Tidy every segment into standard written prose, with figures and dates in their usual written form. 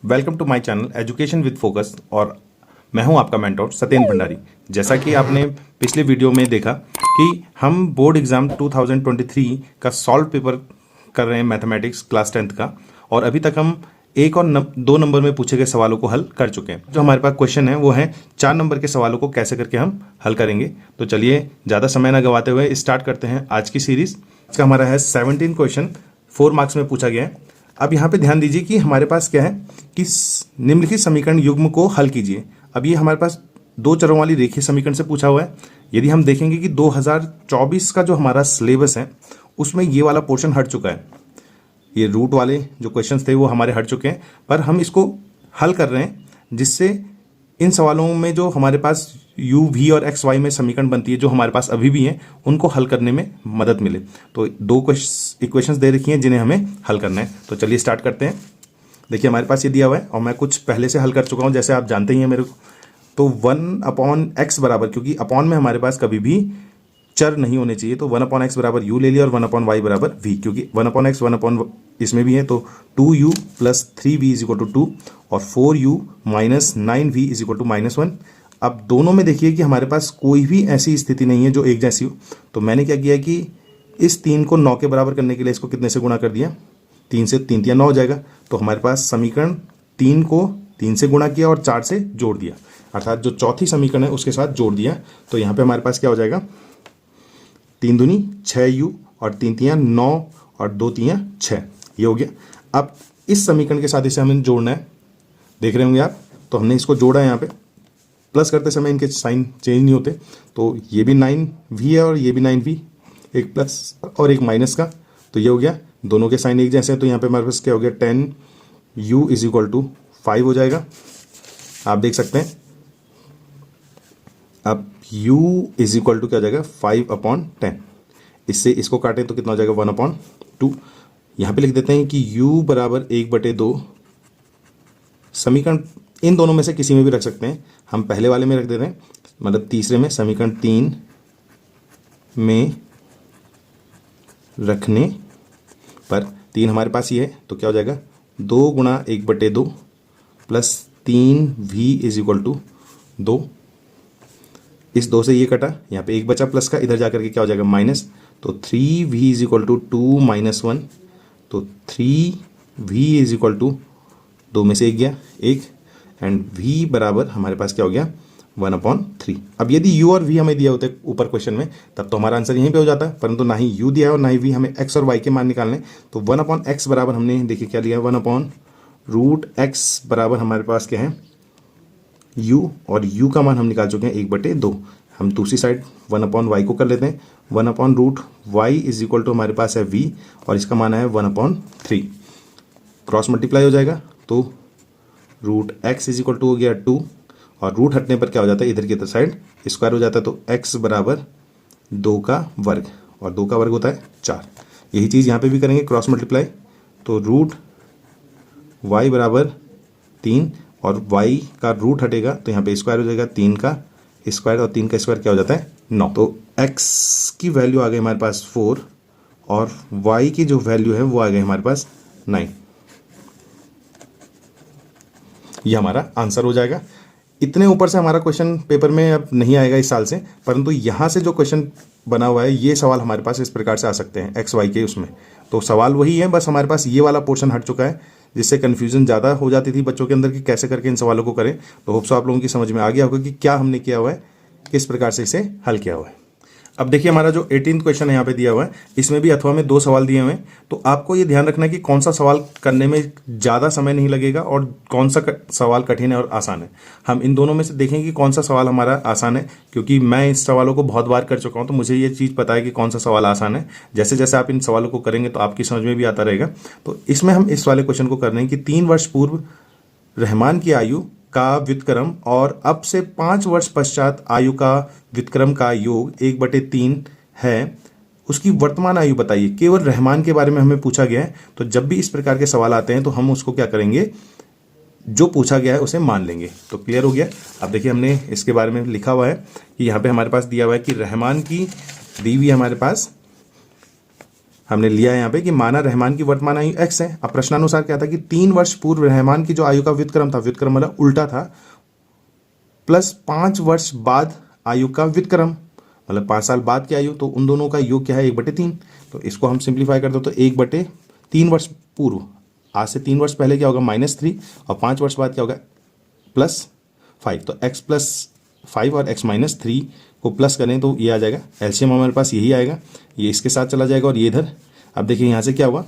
Welcome to my channel education with focus और मैं हूं आपका मेंटोर सत्येंद्र भंडारी। जैसा कि आपने पिछले वीडियो में देखा कि हम बोर्ड एग्जाम 2023 का सॉल्व पेपर कर रहे हैं मैथमेटिक्स क्लास 10th का, और अभी तक हम 1 और 2 नंबर में पूछे गए सवालों को हल कर चुके हैं। जो हमारे पास क्वेश्चन है वो है 4 नंबर के सवालों को कैसे करके हम हल करेंगे। तो चलिए ज़्यादा समय ना गवाते हुए स्टार्ट करते हैं आज की सीरीज। इसका हमारा है 17 क्वेश्चन 4 मार्क्स में पूछा गया है। अब यहाँ पे ध्यान दीजिए कि हमारे पास क्या है कि निम्नलिखित समीकरण युग्म को हल कीजिए। अब ये हमारे पास 2 चरों वाली रेखीय समीकरण से पूछा हुआ है। यदि हम देखेंगे कि 2024 का जो हमारा सिलेबस है उसमें ये वाला पोर्शन हट चुका है, ये रूट वाले जो क्वेश्चंस थे वो हमारे हट चुके हैं, पर हम इसको हल कर रहे हैं जिससे इन सवालों में जो हमारे पास u, v और x, y में समीकरण बनती है जो हमारे पास अभी भी हैं उनको हल करने में मदद मिले। तो 2 इक्वेशंस दे रखी हैं जिन्हें हमें हल करना है। तो चलिए स्टार्ट करते हैं। देखिए हमारे पास ये दिया हुआ है और मैं कुछ पहले से हल कर चुका हूँ, जैसे आप जानते ही हैं मेरे को। तो 1/x बराबर, क्योंकि अपॉन में हमारे पास कभी भी चर नहीं होने चाहिए, तो 1/x बराबर u ले लिया और 1/y बराबर v, क्योंकि 1/x 1/ इसमें भी है तो 2u plus 3v is equal to 2 और 4u minus 9v is equal to -1। अब दोनों में देखिए कि हमारे पास कोई भी ऐसी स्थिति नहीं है जो एक जैसी हो। तो मैंने क्या किया कि इस 3 को 9 के बराबर करने के लिए इसको कितने से गुणा कर दिया, 3 से, 3 3 9 हो जाएगा। तो हमारे पास समीकरण 3 को 3 से गुणा किया और 4 से जोड़ दिया, अर्थात जो चौथी समीकरण है उसके साथ जोड़ दिया। तो यहाँ पे हमारे पास क्या हो जाएगा, 3 दूनी 6u और 3 3 9 और 2 3 6, ये हो गया। अब इस समीकरण के साथ इसे हमें जोड़ना है, देख रहे होंगे आप। तो हमने इसको जोड़ा है, यहाँ पे प्लस करते समय इनके साइन चेंज नहीं होते। तो ये भी 9v है और ये भी 9v, एक प्लस और एक माइनस का, तो ये हो गया। दोनों के साइन एक जैसे हैं तो यहाँ पे हमारे पास क्या हो गया, 10u इज इक्वल टू 5 हो जाएगा। आप देख सकते हैं अब u इज इक्वल टू क्या हो जाएगा, 5/10। इससे इसको काटें तो कितना हो जाएगा, 1/2। यहाँ पे लिख देते हैं कि u बराबर 1/2। समीकरण इन दोनों में से किसी में भी रख सकते हैं, हम पहले वाले में रख देते हैं, मतलब तीसरे में, समीकरण 3 में रखने पर 3 हमारे पास ये है तो क्या हो जाएगा, 2 गुणा 1/2 plus 3v is equal to 2। इस 2 से ये कटा, यहाँ पे 1 बचा प्लस का, इधर जाकर के क्या हो जाएगा, माइनस। तो 3v इज इक्वल टू 2 - 1, तो 3v इज इक्वल टू 2 में से 1 गया 1, एंड v बराबर हमारे पास क्या हो गया, 1/3। अब यदि u और v हमें दिया होते ऊपर क्वेश्चन में तब तो हमारा आंसर यहीं पे हो जाता, परंतु ना ही u दिया है और ना ही v, हमें x और y के मान निकालने। तो 1/x बराबर हमने देखिए क्या लिया, 1/√x बराबर हमारे पास क्या है, u, और u का मान हम निकाल चुके हैं 1/2। हम दूसरी साइड 1/y को कर लेते हैं, 1/√y इज इक्वल टू हमारे पास है v और इसका मान है 1/3। क्रॉस मल्टीप्लाई हो जाएगा तो √x इज इक्वल टू हो गया 2, और रूट हटने पर क्या हो जाता है, इधर की तरफ साइड स्क्वायर हो जाता है। तो x बराबर 2 का वर्ग, और 2 का वर्ग होता है 4। यही चीज़ यहाँ पे भी करेंगे, क्रॉस मल्टीप्लाई। तो √y बराबर 3 और y का रूट हटेगा तो यहाँ पे स्क्वायर हो जाएगा, 3 का स्क्वायर और 3 का स्क्वायर क्या हो जाता है, 9। तो x की वैल्यू आ गई हमारे पास 4 और y की जो वैल्यू है वो आ गई हमारे पास 9। ये हमारा आंसर हो जाएगा। इतने ऊपर से हमारा क्वेश्चन पेपर में अब नहीं आएगा इस साल से, परंतु यहाँ से जो क्वेश्चन बना हुआ है ये सवाल हमारे पास इस प्रकार से आ सकते हैं एक्स वाई के उसमें। तो सवाल वही है, बस हमारे पास ये वाला पोर्शन हट चुका है जिससे कन्फ्यूजन ज़्यादा हो जाती थी बच्चों के अंदर कि कैसे करके इन सवालों को करें। तो होप सो आप लोगों की समझ में आ गया होगा कि क्या हमने किया हुआ है, किस प्रकार से इसे हल किया हुआ है। अब देखिए हमारा जो 18th क्वेश्चन है यहाँ पे दिया हुआ है, इसमें भी अथवा में 2 सवाल दिए हुए हैं। तो आपको ये ध्यान रखना है कि कौन सा सवाल करने में ज़्यादा समय नहीं लगेगा और कौन सा सवाल कठिन है और आसान है। हम इन दोनों में से देखेंगे कि कौन सा सवाल हमारा आसान है, क्योंकि मैं इस सवालों को बहुत बार कर चुका हूँ तो मुझे ये चीज़ पता है कि कौन सा सवाल आसान है। जैसे जैसे आप इन सवालों को करेंगे तो आपकी समझ में भी आता रहेगा। तो इसमें हम इस वाले क्वेश्चन को कर रहे हैं कि 3 वर्ष पूर्व रहमान की आयु का व्युत्क्रम और अब से 5 वर्ष पश्चात आयु का व्युत्क्रम का योग 1/3 है, उसकी वर्तमान आयु बताइए। केवल रहमान के बारे में हमें पूछा गया है, तो जब भी इस प्रकार के सवाल आते हैं तो हम उसको क्या करेंगे, जो पूछा गया है उसे मान लेंगे। तो क्लियर हो गया। अब देखिए हमने इसके बारे में लिखा हुआ है कि यहाँ पे हमारे पास दिया हुआ है कि रहमान की दी हुई हमारे पास हमने लिया है यहाँ पे कि माना रहमान की वर्तमान आयु x है। अब प्रश्नानुसार क्या था कि 3 वर्ष पूर्व रहमान की जो आयु का व्युत्क्रम था, व्युत्क्रम मतलब उल्टा था, प्लस 5 वर्ष बाद आयु का व्युत्क्रम मतलब 5 साल बाद की आयु, तो उन दोनों का योग क्या है 1/3। तो इसको हम सिंप्लीफाई कर दो तो 1/3 वर्ष पूर्व, आज से 3 वर्ष पहले क्या होगा -3 और 5 वर्ष बाद क्या होगा +5। तो x +5 और x -3 को प्लस करें तो ये आ जाएगा, एलसीएम हमारे पास यही आएगा, ये इसके साथ चला जाएगा और ये इधर। अब देखिए यहाँ से क्या हुआ,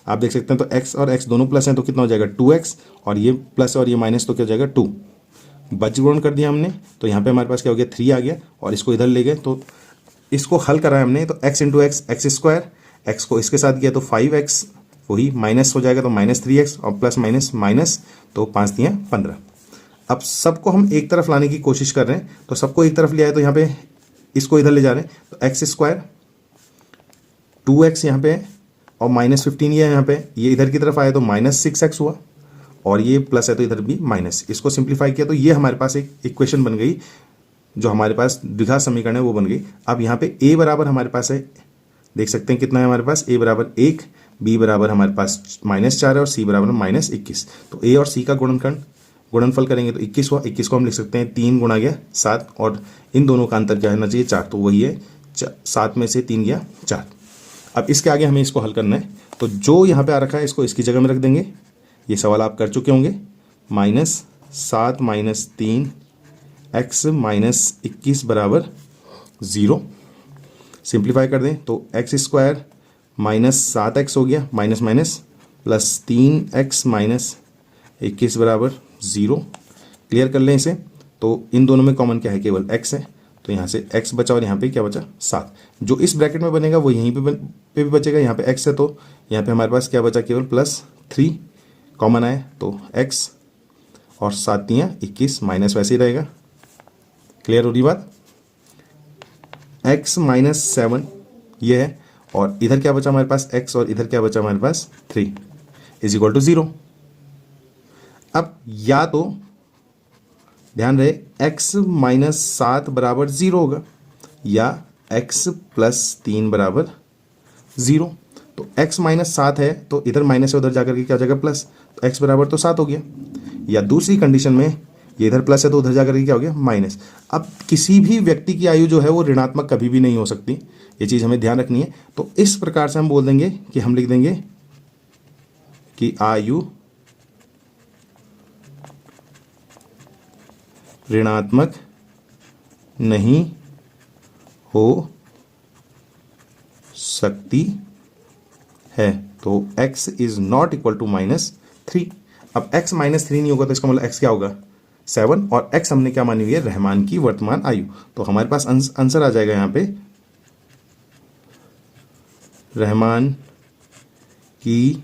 आप देख सकते हैं तो x और x दोनों प्लस हैं तो कितना हो जाएगा 2x, और ये प्लस और ये माइनस तो क्या हो जाएगा 2। बच गुण कर दिया हमने तो यहाँ पे हमारे पास क्या हो गया 3 आ गया, और इसको इधर ले गए तो इसको हल करा है हमने, तो x इंटू x² x को इसके साथ किया तो 5x, वही माइनस हो जाएगा तो -3x और प्लस माइनस तो 5 दिया 15। अब सबको हम एक तरफ लाने की कोशिश कर रहे हैं, तो सबको एक तरफ ले आए तो यहाँ पे इसको इधर ले जा रहे हैं तो x² 2x यहाँ पे और -15 ये यहाँ पे, ये इधर की तरफ आया तो -6x हुआ, और ये प्लस है तो इधर भी माइनस। इसको सिंप्लीफाई किया तो ये हमारे पास एक इक्वेशन बन गई, जो हमारे पास द्विघात समीकरण है वो बन गई। अब यहाँ पे a बराबर हमारे पास है, देख सकते हैं कितना है हमारे पास, a बराबर 1, b बराबर हमारे पास -4 है और c बराबर -21। तो a और c का गुणनफल करेंगे तो 21 हुआ। 21 को हम लिख सकते हैं 3 गुणा गया 7, और इन दोनों का अंतर क्या होना चाहिए 4, तो वही है 7 में से 3 गया 4। अब इसके आगे हमें इसको हल करना है, तो जो यहाँ पे आ रखा है इसको इसकी जगह में रख देंगे। ये सवाल आप कर चुके होंगे, -7 - 3 x -21 बराबर 0। सिंप्लीफाई कर दें तो x² -7x हो गया, माइनस प्लस 3x -21 बराबर 0। क्लियर कर लें इसे, तो इन दोनों में कॉमन क्या है, केवल x है, तो यहाँ से x बचा और यहाँ पे क्या बचा 7। जो इस ब्रैकेट में बनेगा वो यहीं पे भी बचेगा, यहाँ पे x है तो यहाँ पे हमारे पास क्या बचा, केवल +3 कॉमन आए तो x और 7 × 21 माइनस वैसे ही रहेगा। क्लियर हो रही बात, x -7 ये है, और इधर क्या बचा हमारे पास x और इधर क्या बचा हमारे पास 3 = 0। अब या तो ध्यान रहे x -7 बराबर 0 होगा, या x + 3 बराबर 0। तो x -7 है तो इधर माइनस है, उधर जाकर के क्या हो जाएगा प्लस, तो x बराबर तो 7 हो गया। या दूसरी कंडीशन में ये इधर प्लस है तो उधर जाकर के क्या हो गया माइनस। अब किसी भी व्यक्ति की आयु जो है वो ऋणात्मक कभी भी नहीं हो सकती, ये चीज़ हमें ध्यान रखनी है। तो इस प्रकार से हम बोल देंगे कि हम लिख देंगे कि आयु ऋणात्मक नहीं हो सकती है, तो x is not equal to -3। अब x -3 नहीं होगा तो इसका मतलब x क्या होगा 7, और x हमने क्या मानी हुई है, रहमान की वर्तमान आयु। तो हमारे पास आंसर आ जाएगा यहाँ पे रहमान की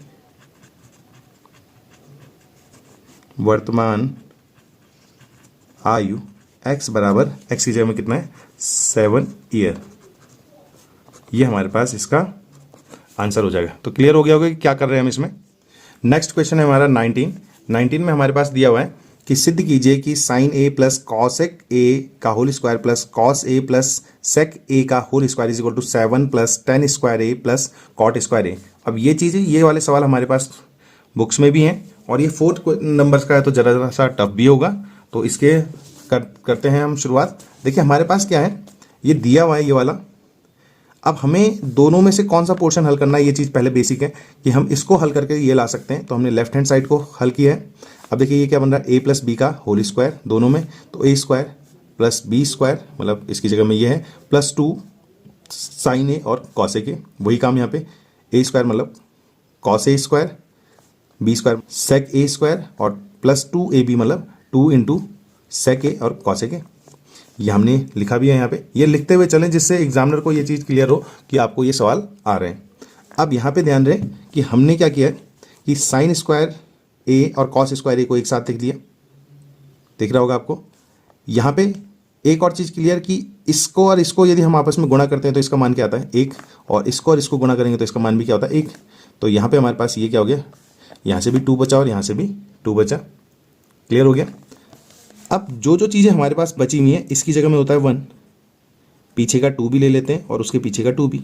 वर्तमान आयु x बराबर, x की जगह में कितना है 7 ईयर, ये हमारे पास इसका आंसर हो जाएगा। तो क्लियर हो गया होगा कि क्या कर रहे हैं हम इसमें। नेक्स्ट क्वेश्चन है हमारा 19 में हमारे पास दिया हुआ है कि सिद्ध कीजिए कि sin a plus cosec a का whole square plus cos a plus sec a का whole square is equal to 7 plus tan square a plus cot square a। अब ये चीज़ें, ये वाले सवाल हमारे पास बुक्स में भी हैं, और ये 4th नंबर का है तो ज़रा सा टफ भी होगा। तो इसके करते हैं हम शुरुआत। देखिए हमारे पास क्या है, ये दिया हुआ है ये वाला। अब हमें दोनों में से कौन सा पोर्शन हल करना है, ये चीज़ पहले बेसिक है कि हम इसको हल करके ये ला सकते हैं। तो हमने लेफ्ट हैंड साइड को हल किया है। अब देखिए ये क्या बन रहा है, a प्लस बी का होल स्क्वायर दोनों में, तो a square plus B square, मतलब इसकी जगह में ये है +2 sin a और cos a के, वही काम यहाँ पे a स्क्वायर मतलब cos a square, b square sec a square और +2ab मतलब 2 × sec a और cos a के। ये हमने लिखा भी है यहाँ पे, ये लिखते हुए चलें जिससे एग्जामिनर को ये चीज़ क्लियर हो कि आपको ये सवाल आ रहे हैं। अब यहाँ पे ध्यान रहे कि हमने क्या किया कि साइन स्क्वायर ए और कॉस स्क्वायर ए को एक साथ लिख दिया, दिख रहा होगा आपको। यहाँ पे एक और चीज़ क्लियर कि इसको और इसको यदि हम आपस में गुणा करते हैं तो इसका मान क्या आता है 1, और इसको गुणा करेंगे तो इसका मान भी क्या होता है 1। तो यहाँ पे हमारे पास ये क्या हो गया, यहाँ से भी 2 बचा और यहाँ से भी 2 बचा। क्लियर हो गया। अब जो चीज़ें हमारे पास बची हुई हैं इसकी जगह में होता है 1, पीछे का 2 भी ले लेते हैं और उसके पीछे का 2 भी।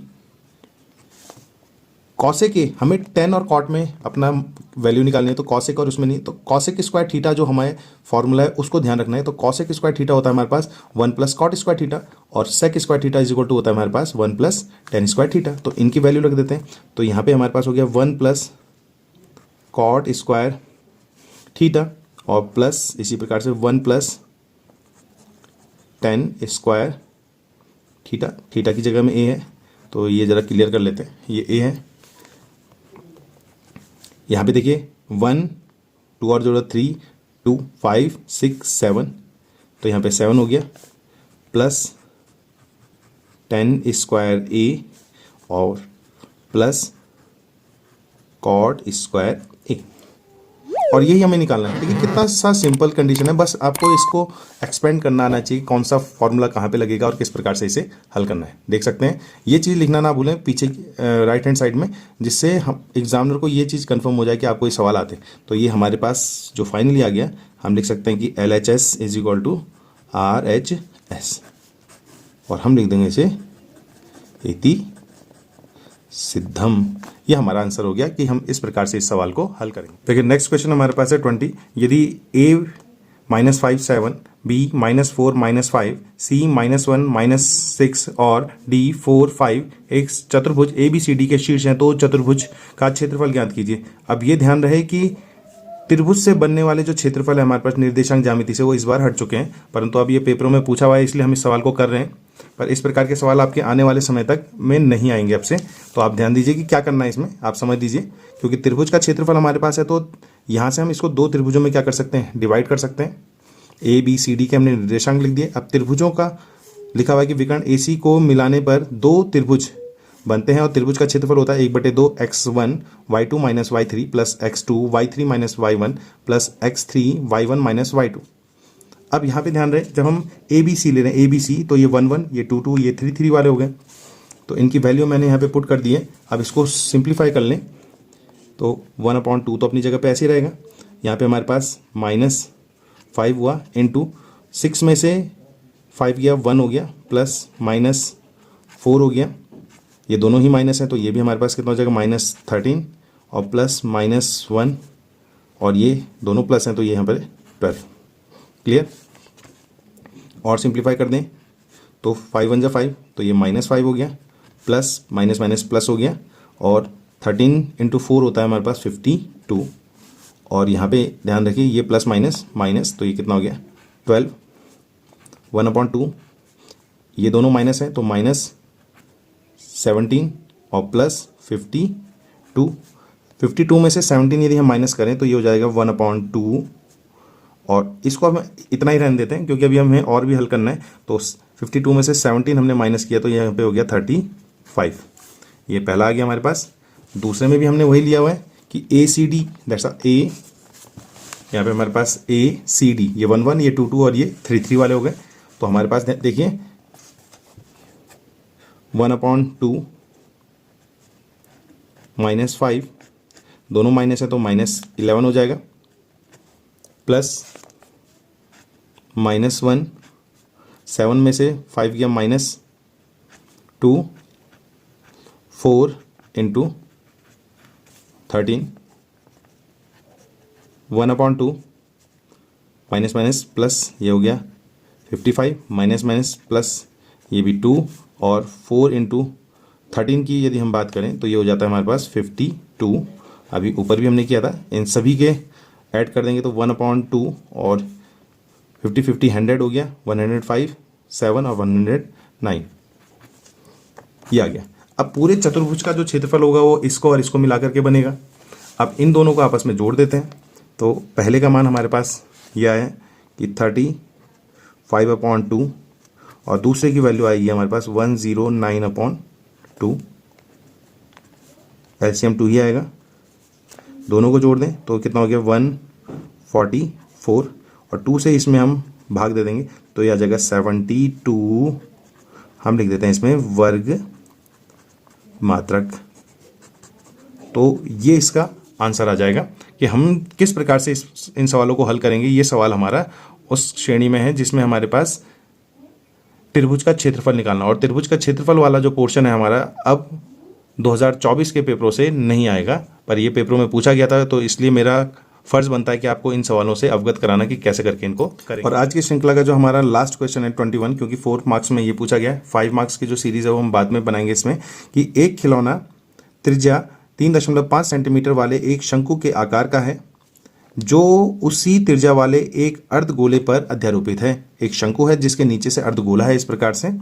कॉसेक ए हमें टेन और कॉट में अपना वैल्यू निकालनी है, तो कॉसेक और उसमें नहीं, तो कॉसेक स्क्वायर थीटा जो हमारे फॉर्मूला है उसको ध्यान रखना है। तो कॉसेक स्क्वायर थीटा होता है हमारे पास 1 प्लस कॉट स्क्वायर थीटा, और sec square theta is equal to होता है हमारे पास 1 प्लस टेन स्क्वायर थीटा। तो इनकी वैल्यू रख देते हैं। तो यहाँ पे हमारे पास हो गया 1 प्लस कॉट स्क्वायर थीटा और प्लस इसी प्रकार से 1 plus tan square theta. Theta की जगह में ए है, तो ये ज़रा क्लियर कर लेते हैं, ये ए है। यहाँ पे देखिए 1 2 और जोड़ा 3 2 5 6 7, तो यहाँ पे 7 हो गया, प्लस 10 स्क्वायर ए और प्लस कॉट स्क्वायर ए, और यही हमें निकालना है। देखिए कितना सा सिंपल कंडीशन है, बस आपको इसको एक्सपेंड करना आना चाहिए, कौन सा फॉर्मूला कहाँ पे लगेगा और किस प्रकार से इसे हल करना है। देख सकते हैं, ये चीज़ लिखना ना भूलें पीछे राइट हैंड साइड में, जिससे हम एग्जामिनर को ये चीज़ कंफर्म हो जाए कि आपको ये सवाल आते हैं। तो ये हमारे पास जो फाइनली आ गया, हम लिख सकते हैं कि LHS is equal to RHS, और हम लिख देंगे इसे इति सिद्धम। ये हमारा आंसर हो गया कि हम इस प्रकार से इस सवाल को हल करेंगे। देखिए नेक्स्ट क्वेश्चन हमारे पास है 20। यदि a -5 7, b -4 -5, c -1 -6 और d 4 5 एक चतुर्भुज ABCD के शीर्ष हैं, तो चतुर्भुज का क्षेत्रफल ज्ञात कीजिए। अब ये ध्यान रहे कि त्रिभुज से बनने वाले जो क्षेत्रफल है हमारे पास निर्देशांक ज्यामिति से, वो इस बार हट चुके हैं, परंतु अब ये पेपरों में पूछा हुआ है, इसलिए हम इस सवाल को कर रहे हैं। पर इस प्रकार के सवाल आपके आने वाले समय तक में नहीं आएंगे आपसे, तो आप ध्यान दीजिए कि क्या करना है इसमें, आप समझ दीजिए। क्योंकि त्रिभुज का क्षेत्रफल हमारे पास है, तो यहाँ से हम इसको दो त्रिभुजों में क्या कर सकते हैं, डिवाइड कर सकते हैं। ABCD के हमने निर्देशांक लिख दिए। अब त्रिभुजों का लिखा हुआ है कि विकर्ण AC को मिलाने पर दो त्रिभुज बनते हैं, और त्रिभुज का क्षेत्रफल होता है 1/2 x1 y2 - y3 plus x2 y3 - y1 plus x3 y1 - y2। अब यहाँ पे ध्यान रहे, जब हम ABC ले रहे हैं, ABC, तो ये 1 1, ये 2 2, ये 3 3 वाले हो गए, तो इनकी वैल्यू मैंने यहाँ पे पुट कर दी है। अब इसको सिंप्लीफाई कर लें, तो 1/2 तो अपनी जगह पे ऐसे ही रहेगा। यहाँ पे हमारे पास -5 हुआ, इंटू 6 में से 5 गया 1 हो गया, प्लस -4 हो गया, ये दोनों ही माइनस हैं, तो ये भी हमारे पास कितना हो जाएगा -13 और प्लस -1, और ये दोनों प्लस हैं, तो ये यहाँ पर 12। क्लियर? और सिंप्लीफाई कर दें तो 5 1 जा 5, तो ये -5 हो गया, प्लस माइनस माइनस प्लस हो गया, और 13 × 4 होता है हमारे पास 52, और यहाँ पे ध्यान रखिए ये प्लस माइनस माइनस, तो ये कितना हो गया 12। 1/2, ये दोनों माइनस हैं, तो -17 और प्लस 52। 52 में से 17 यदि हम माइनस करें तो ये हो जाएगा 1/2, और इसको हम इतना ही रहने देते हैं क्योंकि अभी हमें और भी हल करना है। तो 52 में से 17 हमने माइनस किया, तो यहाँ पे हो गया 35। ये पहला आ गया हमारे पास। दूसरे में भी हमने वही लिया हुआ है कि ACD दैट्स A, यहाँ पे हमारे पास ACD, ये 1 1, ये 2 2 और ये 3 3 वाले हो गए। तो हमारे पास देखिए 1/2 -5, दोनों माइनस है तो -11 हो जाएगा, प्लस -1, 7 में से 5 गया -2, 4 × 13, 1/2 माइनस माइनस प्लस, ये हो गया 55, माइनस माइनस प्लस, ये भी 2, और 4 × 13 की यदि हम बात करें तो ये हो जाता है हमारे पास 52। अभी ऊपर भी हमने किया था, इन सभी के ऐड कर देंगे तो 1/2 और 50 50 100 हो गया, 105, 7 और 109, ये आ गया। अब पूरे चतुर्भुज का जो क्षेत्रफल होगा वो इसको और इसको मिला करके बनेगा। अब इन दोनों को आपस में जोड़ देते हैं, तो पहले का मान हमारे पास यह है कि 35/2, और दूसरे की वैल्यू आएगी हमारे पास 109/2, LCM 2 ही आएगा। दोनों को जोड़ दें तो कितना हो गया 144, और 2 से इसमें हम भाग दे देंगे तो यह आ जाएगा 72, हम लिख देते हैं इसमें वर्ग मात्रक। तो ये इसका आंसर आ जाएगा कि हम किस प्रकार से इन सवालों को हल करेंगे। ये सवाल हमारा उस श्रेणी में है जिसमें हमारे पास त्रिभुज का क्षेत्रफल निकालना, और त्रिभुज का क्षेत्रफल वाला जो पोर्शन है हमारा अब 2024 के पेपरों से नहीं आएगा, पर ये पेपरों में पूछा गया था, तो इसलिए मेरा फर्ज बनता है कि आपको इन सवालों से अवगत कराना कि कैसे करके इनको करें। और आज की श्रृंखला का जो हमारा लास्ट क्वेश्चन है 21, क्योंकि 4 मार्क्स में ये पूछा गया है, 5 मार्क्स की जो सीरीज है वो हम बाद में बनाएंगे इसमें, कि एक खिलौना त्रिज्या 3.5 सेंटीमीटर वाले एक शंकु के आकार का है जो उसी त्रिज्या वाले एक अर्धगोले पर अध्यारोपित है। एक शंकु है जिसके नीचे से अर्धगोला है इस प्रकार से।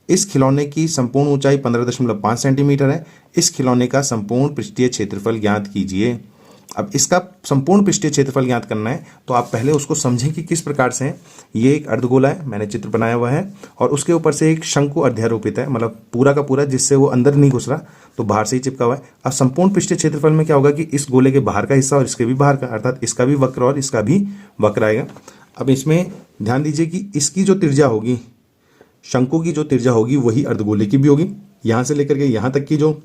इस खिलौने की संपूर्ण ऊंचाई 15.5 सेंटीमीटर है। इस खिलौने का संपूर्ण पृष्ठीय क्षेत्रफल ज्ञात कीजिए। अब इसका संपूर्ण पृष्ठीय क्षेत्रफल ज्ञात करना है तो आप पहले उसको समझें कि किस प्रकार से है। ये एक अर्धगोला है, मैंने चित्र बनाया हुआ है, और उसके ऊपर से एक शंकु अध्यारोपित है, मतलब पूरा का पूरा, जिससे वो अंदर नहीं घुस रहा, तो बाहर से ही चिपका हुआ है। अब संपूर्ण पृष्ठीय क्षेत्रफल में क्या होगा कि इस गोले के बाहर का हिस्सा और इसके भी बाहर का, अर्थात इसका भी वक्र और इसका भी वक्र आएगा। अब इसमें ध्यान दीजिए कि इसकी जो त्रिज्या होगी, शंकु की जो त्रिज्या होगी, वही अर्धगोले की भी होगी। यहाँ से लेकर के यहाँ तक की जो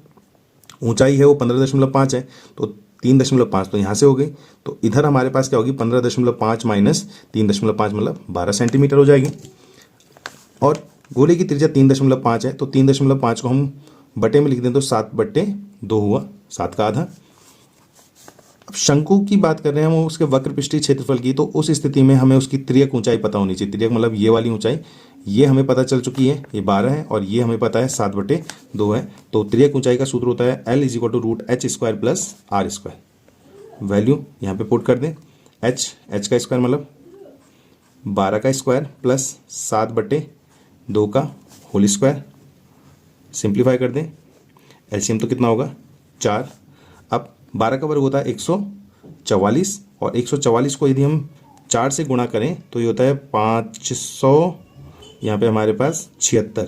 ऊंचाई है वो 15.5 है, तो 3.5 तो यहाँ से हो गई, तो इधर हमारे पास क्या होगी, 15.5 माइनस 3.5 मतलब 12 सेंटीमीटर हो जाएगी। और गोले की त्रिज्या 3.5 है, तो 3.5 को हम बटे में लिख दें तो 7/2 हुआ, 7 का आधा। अब शंकु की बात कर रहे हैं हम, उसके वक्र पृष्ठीय क्षेत्रफल की, तो उस स्थिति में हमें उसकी त्रियक ऊंचाई पता होनी चाहिए। त्रियक मतलब ये वाली ऊंचाई, ये हमें पता चल चुकी है, ये 12 है, और ये हमें पता है 7/2 है। तो त्रियक ऊंचाई का सूत्र होता है L = √h² + r²। वैल्यू यहाँ पे पुट कर दें, h का स्क्वायर मतलब 12 का स्क्वायर प्लस 7/2 का होल स्क्वायर। सिंप्लीफाई कर दें, एलसीएम तो कितना होगा, 4। अब 12 का वर्ग होता है 144, और 144 को यदि हम 4 से गुणा करें तो ये होता है 500, यहाँ पे हमारे पास 76,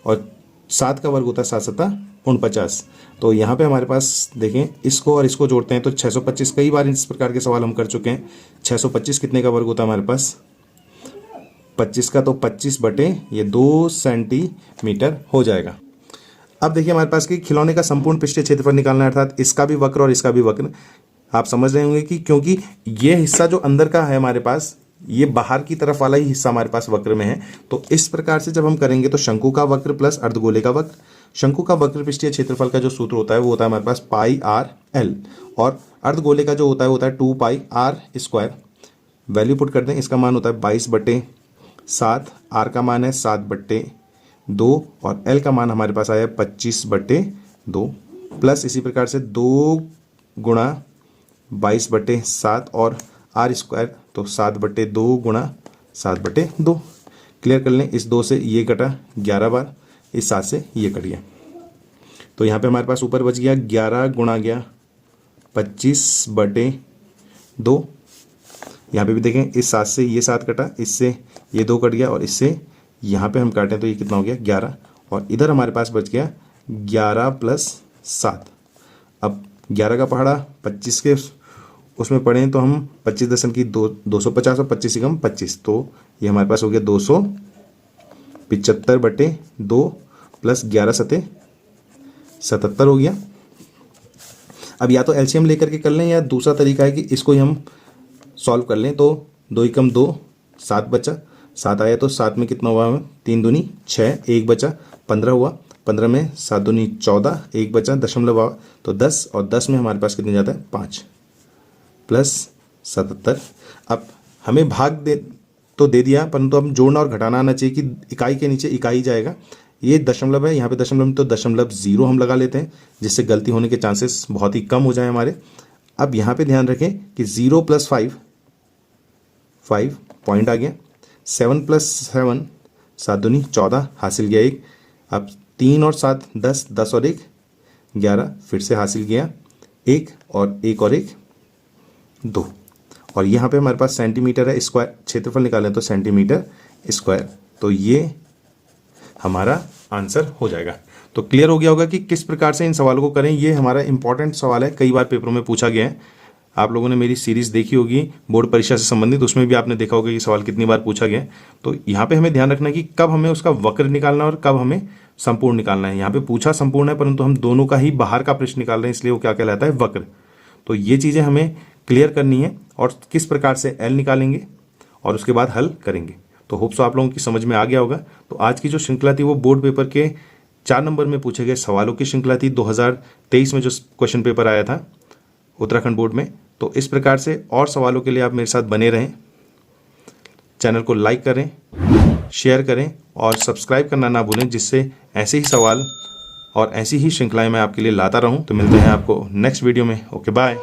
और 7 का वर्ग होता है 7 7 49। तो यहाँ पे हमारे पास देखें, इसको और इसको जोड़ते हैं तो 625। कई बार इस प्रकार के सवाल हम कर चुके हैं। 625 कितने का वर्ग होता है हमारे पास, 25 का, तो 25/2 सेंटीमीटर हो जाएगा। अब देखिए हमारे पास कि खिलौने का संपूर्ण पृष्ठीय क्षेत्रफल निकालना है, अर्थात इसका भी वक्र और इसका भी वक्र। आप समझ रहे होंगे कि क्योंकि ये हिस्सा जो अंदर का है हमारे पास, ये बाहर की तरफ वाला ही हिस्सा हमारे पास वक्र में है। तो इस प्रकार से जब हम करेंगे तो शंकु का वक्र प्लस अर्धगोले का वक्र, शंकु का वक्र पृष्ठीय क्षेत्रफल का जो सूत्र होता है वो होता है हमारे पास πr/l, और अर्धगोले का जो होता है 2πr²। वैल्यू पुट कर दें, इसका मान होता है 22/7, r का मान है 7/2, और l का मान हमारे पास आया 25/2, प्लस इसी प्रकार से 2 गुणा 22/7 और r², तो 7/2 गुणा 7/2। क्लियर कर लें, इस 2 से ये कटा 11 बार, इस 7 से ये कट गया, तो यहाँ पे हमारे पास ऊपर बच गया 11 गुणा गया 25/2। यहाँ पे भी देखें, इस 7 से ये 7 कटा, इससे ये 2 कट गया, और इससे यहाँ पे हम काटें तो ये कितना हो गया 11, और इधर हमारे पास बच गया 11 + 7। अब 11 का पहाड़ा 25 के उसमें पढ़ें तो हम 25.250 और 25 से कम 25, तो ये हमारे पास हो गया 275/2 प्लस 11 7 77 हो गया। अब या तो एलसीएम लेकर के कर लें, या दूसरा तरीका है कि इसको ही हम सॉल्व कर लें। तो 2 × 2 7 बचा, 7 आया तो 7 में कितना हुआ हमें, 3 दूनी 6, 1 बचा 15 हुआ, 15 में 7 दूनी 14, 1 बचा दशमलव आवा तो 10, और 10 में हमारे पास कितने जाता है 5 प्लस 77। अब हमें भाग दे दिया, परंतु अब जोड़ना और घटाना आना चाहिए कि इकाई के नीचे इकाई जाएगा। ये दशमलव है, यहाँ पे दशमलव में तो 0.0 हम लगा लेते हैं, जिससे गलती होने के चांसेस बहुत ही कम हो जाए हमारे। अब यहाँ पे ध्यान रखें कि 0 + 5 पॉइंट आ गया, 7 + 7 7 दूनी 14 हासिल गया 1। अब 3 और 7 10, 10 और 1 11, फिर से हासिल गया 1 और 1 और 1 2, और यहाँ पे हमारे पास सेंटीमीटर है, स्क्वायर क्षेत्रफल निकालें तो सेंटीमीटर स्क्वायर, तो ये हमारा आंसर हो जाएगा। तो क्लियर हो गया होगा कि किस प्रकार से इन सवालों को करें। ये हमारा इंपॉर्टेंट सवाल है, कई बार पेपरों में पूछा गया है। आप लोगों ने मेरी सीरीज़ देखी होगी बोर्ड परीक्षा से संबंधित, उसमें भी आपने देखा होगा कि सवाल कितनी बार पूछा गया है। तो यहाँ पे हमें ध्यान रखना है कि कब हमें उसका वक्र निकालना है और कब हमें संपूर्ण निकालना है। यहाँ पे पूछा संपूर्ण है, परंतु हम दोनों का ही बाहर का पृष्ठ निकाल रहे हैं, इसलिए वो क्या कहलाता है, वक्र। तो ये चीज़ें हमें क्लियर करनी है, और किस प्रकार से एल निकालेंगे और उसके बाद हल करेंगे। तो होप सो आप लोगों की समझ में आ गया होगा। तो आज की जो श्रृंखला थी वो बोर्ड पेपर के 4 नंबर में पूछे गए सवालों की श्रृंखला थी 2023 में जो क्वेश्चन पेपर आया था उत्तराखंड बोर्ड में। तो इस प्रकार से और सवालों के लिए आप मेरे साथ बने रहें। चैनल को लाइक करें, शेयर करें और सब्सक्राइब करना ना भूलें, जिससे ऐसे ही सवाल और ऐसी ही श्रृंखलाएं मैं आपके लिए लाता रहूं। तो मिलते हैं आपको नेक्स्ट वीडियो में। Okay bye.